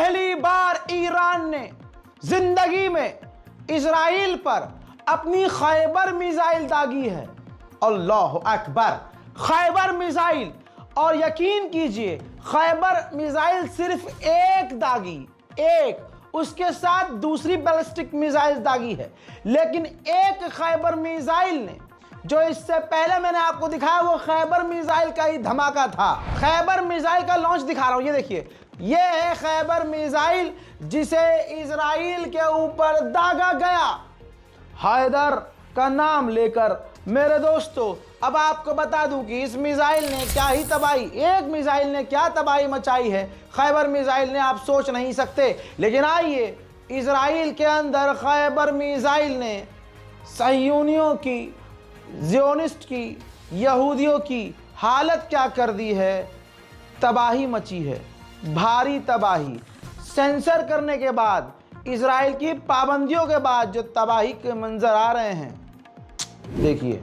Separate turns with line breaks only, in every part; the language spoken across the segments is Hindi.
पहली बार ईरान ने जिंदगी में इजराइल पर अपनी खैबर मिसाइल दागी है। अल्लाह अकबर, खैबर मिसाइल। और यकीन कीजिए खैबर मिसाइल सिर्फ एक दागी, एक, उसके साथ दूसरी बैलिस्टिक मिसाइल दागी है, लेकिन एक खैबर मिसाइल ने, जो इससे पहले मैंने आपको दिखाया वो खैबर मिसाइल का ही धमाका था। खैबर मिसाइल का लॉन्च दिखा रहा हूं, ये देखिए, ये है खैबर मिसाइल जिसे इजराइल के ऊपर दागा गया हैदर का नाम लेकर। मेरे दोस्तों, अब आपको बता दूं कि इस मिसाइल ने क्या ही तबाही, एक मिसाइल ने क्या तबाही मचाई है खैबर मिसाइल ने, आप सोच नहीं सकते। लेकिन आइए, इजराइल के अंदर खैबर मिसाइल ने सहयूनियों की, ज़ियोनिस्ट की, यहूदियों की हालत क्या कर दी है। तबाही मची है, भारी तबाही। सेंसर करने के बाद, इजराइल की पाबंदियों के बाद जो तबाही के मंजर आ रहे हैं, देखिए।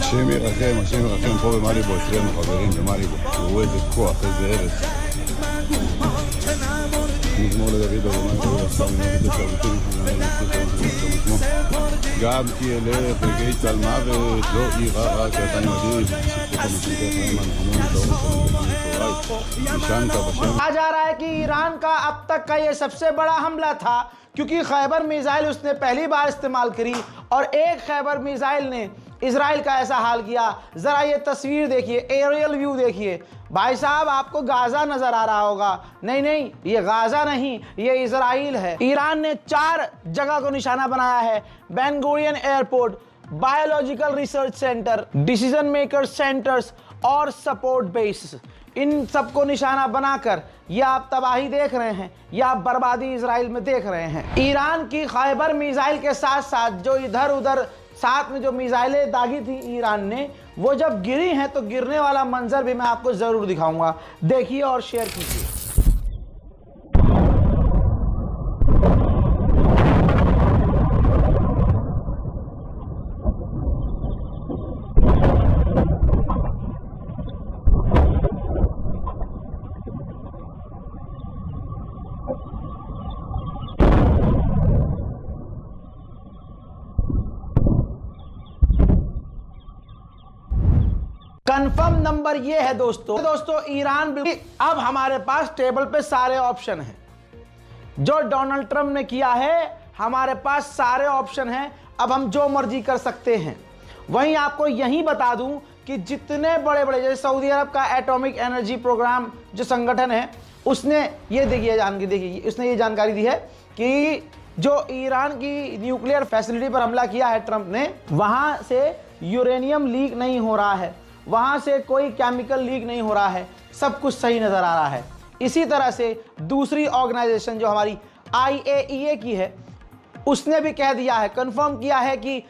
השם ירחם פה במאליבו, אצלנו חברים במאליבו, הוא איזה כוח, איזה ארץ. מזמור לדוד אדוני גם כי אלך וגיא צל מוות לא יירא רע כי אתה עמדי
कहा जा रहा है कि ईरान का अब तक का ये सबसे बड़ा हमला था, क्योंकि खैबर मिसाइल उसने पहली बार इस्तेमाल करी और एक खैबर मिसाइल ने इजराइल का ऐसा हाल किया। जरा ये तस्वीर देखिए, एरियल व्यू देखिए। भाई साहब, आपको गाजा नजर आ रहा होगा, नहीं नहीं, ये गाजा नहीं, ये इजराइल है। ईरान ने 4 जगह को निशाना बनाया है: Ben Gurion airport, biological research centre, decision maker centres और सपोर्ट बेस। इन सबको निशाना बनाकर ये आप तबाही देख रहे हैं, या आप बर्बादी इजराइल में देख रहे हैं। ईरान की खैबर मिसाइल के साथ साथ जो इधर उधर साथ में जो मिसाइलें दागी थी ईरान ने, वो जब गिरी हैं तो गिरने वाला मंजर भी मैं आपको ज़रूर दिखाऊंगा। देखिए और शेयर कीजिए। कंफर्म नंबर ये है दोस्तों ईरान बिल्कुल। अब हमारे पास टेबल पे सारे ऑप्शन हैं जो डोनाल्ड ट्रंप ने किया है, हमारे पास सारे ऑप्शन हैं। अब हम जो मर्जी कर सकते हैं। वहीं आपको यही बता दूं कि जितने बड़े बड़े, जैसे सऊदी अरब का एटॉमिक एनर्जी प्रोग्राम जो संगठन है, उसने ये देखिए उसने ये जानकारी दी है कि जो ईरान की न्यूक्लियर फैसिलिटी पर हमला किया है ट्रंप ने, वहां से यूरेनियम लीक नहीं हो रहा है, वहां से कोई केमिकल लीक नहीं हो रहा है, सब कुछ सही नजर आ रहा है। इसी तरह से दूसरी ऑर्गेनाइजेशन जो हमारी IAEA की है, उसने भी कह दिया है, कंफर्म किया है कि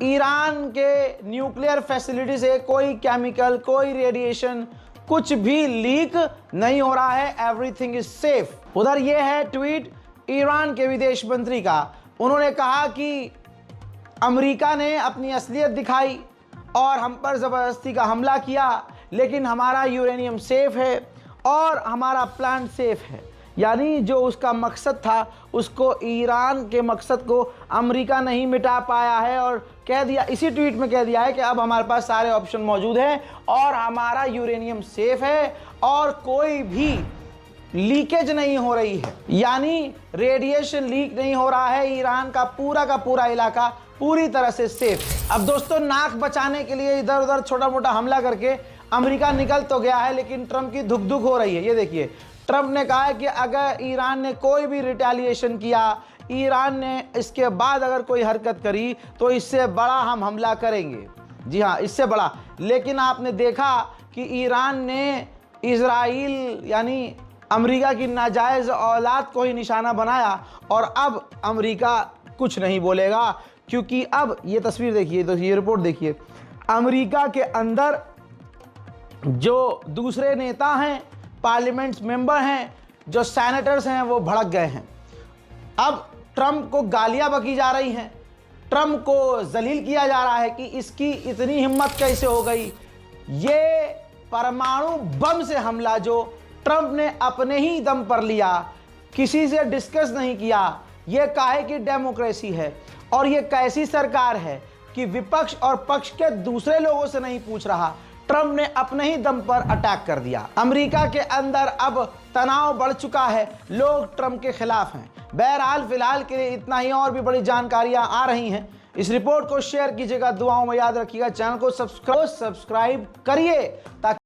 ईरान के न्यूक्लियर फैसिलिटी से कोई केमिकल, कोई रेडिएशन, कुछ भी लीक नहीं हो रहा है, एवरीथिंग इज सेफ। उधर ये है ट्वीट ईरान के विदेश मंत्री का। उन्होंने कहा कि अमेरिका ने अपनी असलियत दिखाई और हम पर ज़बरदस्ती का हमला किया, लेकिन हमारा यूरेनियम सेफ है और हमारा प्लांट सेफ है। यानी जो उसका मकसद था, उसको ईरान के मकसद को अमेरिका नहीं मिटा पाया है और कह दिया, इसी ट्वीट में कह दिया है कि अब हमारे पास सारे ऑप्शन मौजूद हैं और हमारा यूरेनियम सेफ है और कोई भी लीकेज नहीं हो रही है, यानी रेडिएशन लीक नहीं हो रहा है। ईरान का पूरा इलाका पूरी तरह से सेफ है। अब दोस्तों, नाक बचाने के लिए इधर उधर छोटा मोटा हमला करके अमेरिका निकल तो गया है, लेकिन ट्रंप की धुक धुक हो रही है। ये देखिए, ट्रंप ने कहा है कि अगर ईरान ने कोई भी रिटेलिएशन किया, ईरान ने इसके बाद अगर कोई हरकत करी तो इससे बड़ा हम हमला करेंगे। जी हाँ, इससे बड़ा। लेकिन आपने देखा कि ईरान ने इजराइल यानी अमेरिका की नाजायज़ औलाद को ही निशाना बनाया और अब अमेरिका कुछ नहीं बोलेगा, क्योंकि अब ये तस्वीर देखिए, तो ये रिपोर्ट देखिए, अमेरिका के अंदर जो दूसरे नेता हैं, पार्लियामेंट्स मेंबर हैं, जो सेनेटर्स हैं, वो भड़क गए हैं। अब ट्रंप को गालियां बकी जा रही हैं, ट्रंप को जलील किया जा रहा है कि इसकी इतनी हिम्मत कैसे हो गई। ये परमाणु बम से हमला जो ट्रंप ने अपने ही दम पर लिया, किसी से डिस्कस नहीं किया, ये काहे की डेमोक्रेसी है और ये कैसी सरकार है कि विपक्ष और पक्ष के दूसरे लोगों से नहीं पूछ रहा, ट्रंप ने अपने ही दम पर अटैक कर दिया। अमेरिका के अंदर अब तनाव बढ़ चुका है, लोग ट्रंप के खिलाफ हैं। बहरहाल फिलहाल के लिए इतना ही, और भी बड़ी जानकारियां आ रही हैं। इस रिपोर्ट को शेयर कीजिएगा, दुआओं में याद रखिएगा, चैनल को सब्सक्राइब करिए ताकि